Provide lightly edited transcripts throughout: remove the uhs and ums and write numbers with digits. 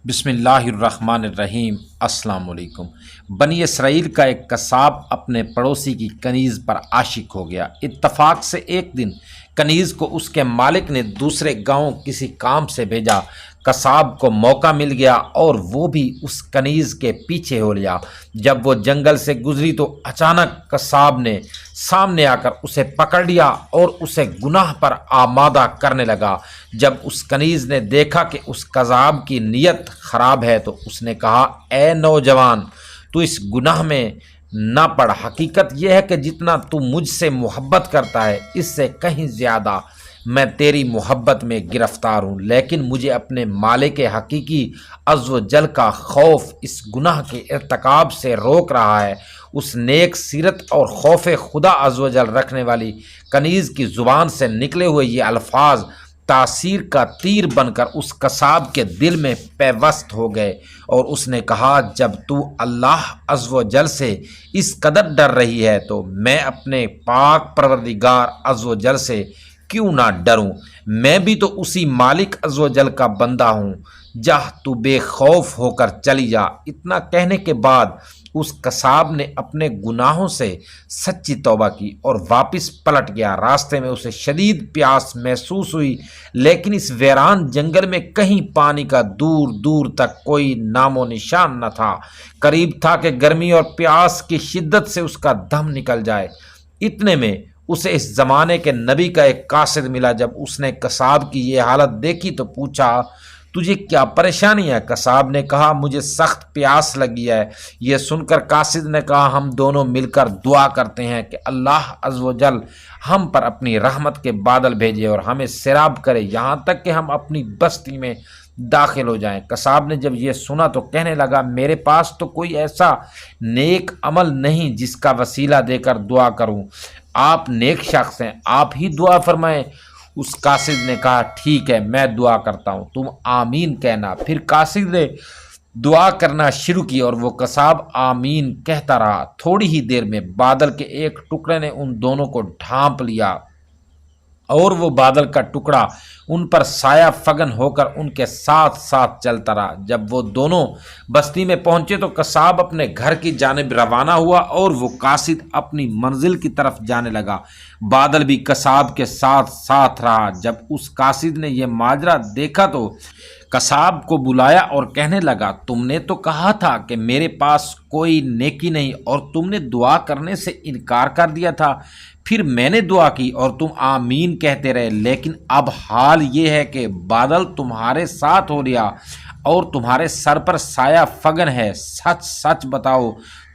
بسم اللہ الرحمن الرحیم۔ السلام علیکم۔ بنی اسرائیل کا ایک قصاب اپنے پڑوسی کی کنیز پر عاشق ہو گیا۔ اتفاق سے ایک دن کنیز کو اس کے مالک نے دوسرے گاؤں کسی کام سے بھیجا۔ قصاب کو موقع مل گیا اور وہ بھی اس کنیز کے پیچھے ہو لیا۔ جب وہ جنگل سے گزری تو اچانک قصاب نے سامنے آ کر اسے پکڑ لیا اور اسے گناہ پر آمادہ کرنے لگا۔ جب اس کنیز نے دیکھا کہ اس قصاب کی نیت خراب ہے تو اس نے کہا، اے نوجوان، تو اس گناہ میں نہ پڑ۔ حقیقت یہ ہے کہ جتنا تو مجھ سے محبت کرتا ہے اس سے کہیں زیادہ میں تیری محبت میں گرفتار ہوں، لیکن مجھے اپنے مالک حقیقی عز و جل کا خوف اس گناہ کے ارتکاب سے روک رہا ہے۔ اس نیک سیرت اور خوف خدا عز و جل رکھنے والی کنیز کی زبان سے نکلے ہوئے یہ الفاظ تاثیر کا تیر بن کر اس قصاب کے دل میں پیوست ہو گئے، اور اس نے کہا، جب تو اللہ عز و جل سے اس قدر ڈر رہی ہے تو میں اپنے پاک پروردگار عز و جل سے کیوں نہ ڈروں؟ میں بھی تو اسی مالک عز و جل کا بندہ ہوں۔ جا، تو بے خوف ہو کر چلی جا۔ اتنا کہنے کے بعد اس قصاب نے اپنے گناہوں سے سچی توبہ کی اور واپس پلٹ گیا۔ راستے میں اسے شدید پیاس محسوس ہوئی، لیکن اس ویران جنگل میں کہیں پانی کا دور دور تک کوئی نام و نشان نہ تھا۔ قریب تھا کہ گرمی اور پیاس کی شدت سے اس کا دم نکل جائے۔ اتنے میں اسے اس زمانے کے نبی کا ایک قاصد ملا۔ جب اس نے قصاب کی یہ حالت دیکھی تو پوچھا، تجھے کیا پریشانی ہے؟ قصاب نے کہا، مجھے سخت پیاس لگی ہے۔ یہ سن کر قاصد نے کہا، ہم دونوں مل کر دعا کرتے ہیں کہ اللہ عز و جل ہم پر اپنی رحمت کے بادل بھیجے اور ہمیں سیراب کرے یہاں تک کہ ہم اپنی بستی میں داخل ہو جائیں۔ قصاب نے جب یہ سنا تو کہنے لگا، میرے پاس تو کوئی ایسا نیک عمل نہیں جس کا وسیلہ دے کر دعا کروں۔ آپ نیک شخص ہیں، آپ ہی دعا فرمائیں۔ اس قاصد نے کہا، ٹھیک ہے، میں دعا کرتا ہوں، تم آمین کہنا۔ پھر قاصد نے دعا کرنا شروع کی اور وہ قصاب آمین کہتا رہا۔ تھوڑی ہی دیر میں بادل کے ایک ٹکڑے نے ان دونوں کو ڈھانپ لیا اور وہ بادل کا ٹکڑا ان پر سایہ فگن ہو کر ان کے ساتھ ساتھ چلتا رہا۔ جب وہ دونوں بستی میں پہنچے تو قصاب اپنے گھر کی جانب روانہ ہوا اور وہ قاصد اپنی منزل کی طرف جانے لگا۔ بادل بھی قصاب کے ساتھ ساتھ رہا۔ جب اس قاصد نے یہ ماجرا دیکھا تو قصاب کو بلایا اور کہنے لگا، تم نے تو کہا تھا کہ میرے پاس کوئی نیکی نہیں اور تم نے دعا کرنے سے انکار کر دیا تھا۔ پھر میں نے دعا کی اور تم آمین کہتے رہے، لیکن اب حال یہ ہے کہ بادل تمہارے ساتھ ہو لیا اور تمہارے سر پر سایہ فگن ہے۔ سچ سچ بتاؤ،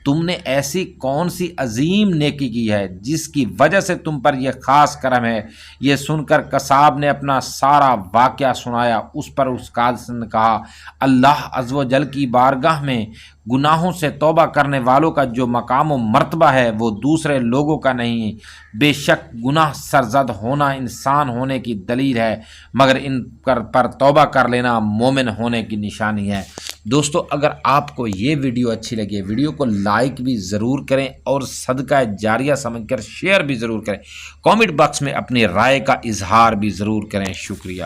تم نے ایسی کون سی عظیم نیکی کی ہے جس کی وجہ سے تم پر یہ خاص کرم ہے؟ یہ سن کر قصاب نے اپنا سارا واقعہ سنایا۔ اس پر اس قاصد نے کہا، اللہ عز و جل کی بارگاہ میں گناہوں سے توبہ کرنے والوں کا جو مقام و مرتبہ ہے وہ دوسرے لوگوں کا نہیں۔ بے شک گناہ سرزد ہونا انسان ہونے کی دلیل ہے، مگر ان پر توبہ کر لینا مومن ہونے کی نشانی ہے۔ دوستو، اگر آپ کو یہ ویڈیو اچھی لگے، ویڈیو کو لائک بھی ضرور کریں اور صدقہ جاریہ سمجھ کر شیئر بھی ضرور کریں۔ کامنٹ باکس میں اپنی رائے کا اظہار بھی ضرور کریں۔ شکریہ۔